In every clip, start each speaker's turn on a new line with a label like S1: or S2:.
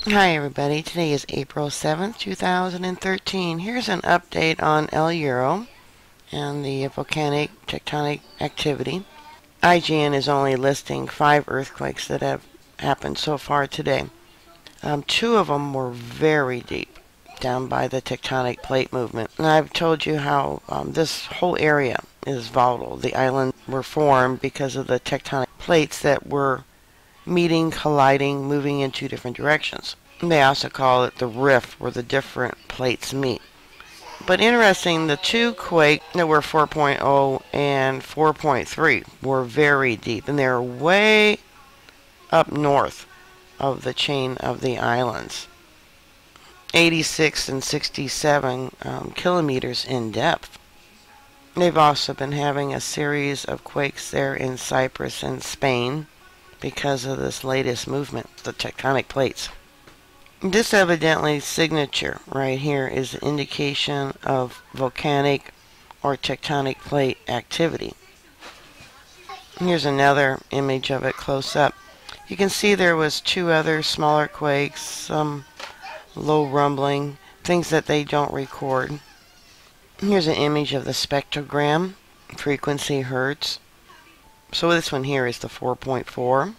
S1: Hi everybody, today is April 7th, 2013. Here's an update on El Hierro and the volcanic tectonic activity. IGN is only listing 5 earthquakes that have happened so far today. 2 of them were very deep, down by the tectonic plate movement. And I've told you how this whole area is volatile. The islands were formed because of the tectonic plates that were meeting, colliding, moving in 2 different directions. They also call it the rift, where the different plates meet. But interesting, the 2 quakes that were 4.0 and 4.3 were very deep, and they're way up north of the chain of the islands. 86 and 67 kilometers in depth. They've also been having a series of quakes there in Cyprus and Spain because of this latest movement, the tectonic plates. This evidently signature right here is an indication of volcanic or tectonic plate activity. Here's another image of it close up. You can see there was 2 other smaller quakes, some low rumbling, things that they don't record. Here's an image of the spectrogram, frequency hertz. So this one here is the 4.4.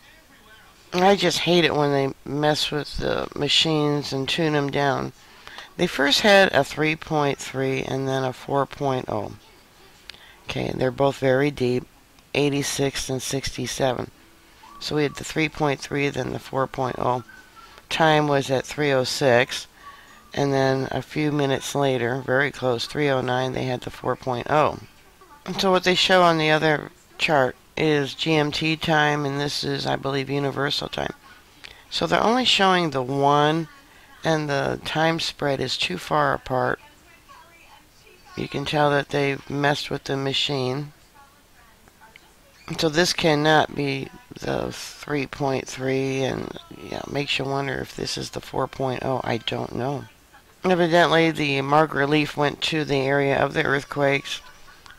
S1: I just hate it when they mess with the machines and tune them down. They first had a 3.3 and then a 4.0. Okay, they're both very deep, 86 and 67. So we had the 3.3, then the 4.0. Time was at 3:06, and then a few minutes later, very close, 3:09, they had the 4.0. And so what they show on the other chart is GMT time, and this is, I believe, universal time. So they're only showing the 1, and the time spread is too far apart. You can tell that they've messed with the machine. So this cannot be the 3.3, and makes you wonder if this is the 4.0. I don't know. Evidently, the Mark relief went to the area of the earthquakes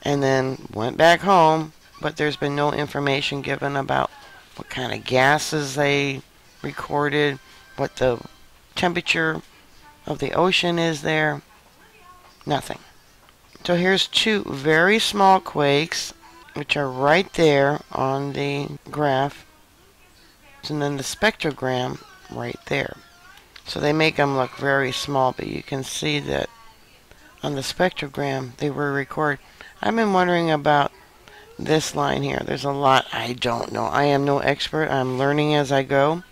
S1: and then went back home, but there's been no information given about what kind of gases they recorded, what the temperature of the ocean is there. Nothing. So here's 2 very small quakes, which are right there on the graph, and then the spectrogram right there. So they make them look very small, but you can see that on the spectrogram they were recorded. I've been wondering about this line here. There's a lot I don't know. I am no expert. I'm learning as I go.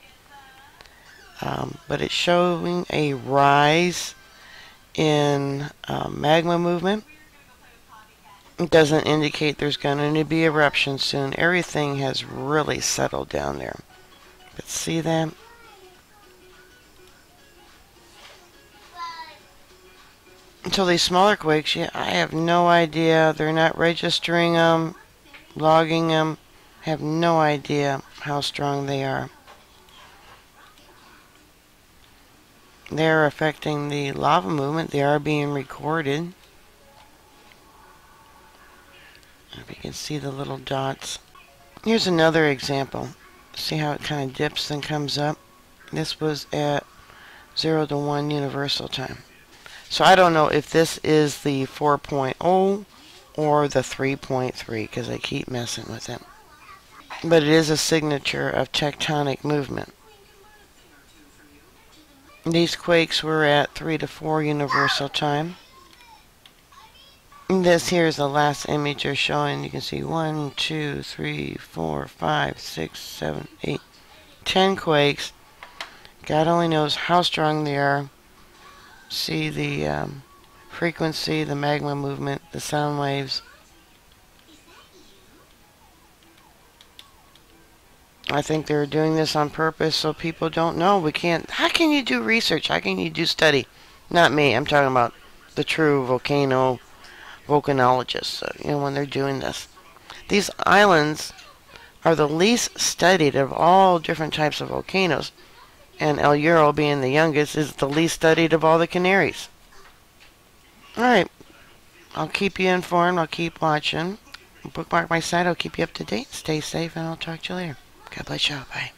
S1: But it's showing a rise in magma movement. It doesn't indicate there's going to be eruption soon. Everything has really settled down there. But see that? Until these smaller quakes, I have no idea. They're not registering them, logging them. I have no idea how strong they are. They're affecting the lava movement. They are being recorded. If you can see the little dots. Here's another example. See how it kind of dips and comes up? This was at 0 to 1 universal time. So I don't know if this is the 4.0 or the 3.3 because I keep messing with it. But it is a signature of tectonic movement. These quakes were at 3 to 4 universal time. This here is the last image they're showing. You can see 1, 2, 3, 4, 5, 6, 7, 8, 10 quakes. God only knows how strong they are. See the frequency, the magma movement, the sound waves. I think they're doing this on purpose so people don't know. We can't. How can you do research? How can you do study? Not me. I'm talking about the true volcanologists. When they're doing this. These islands are the least studied of all different types of volcanoes. And El Hierro, being the youngest, is the least studied of all the Canaries. Alright. I'll keep you informed. I'll keep watching. Bookmark my site. I'll keep you up to date. Stay safe, and I'll talk to you later. God bless you. Bye.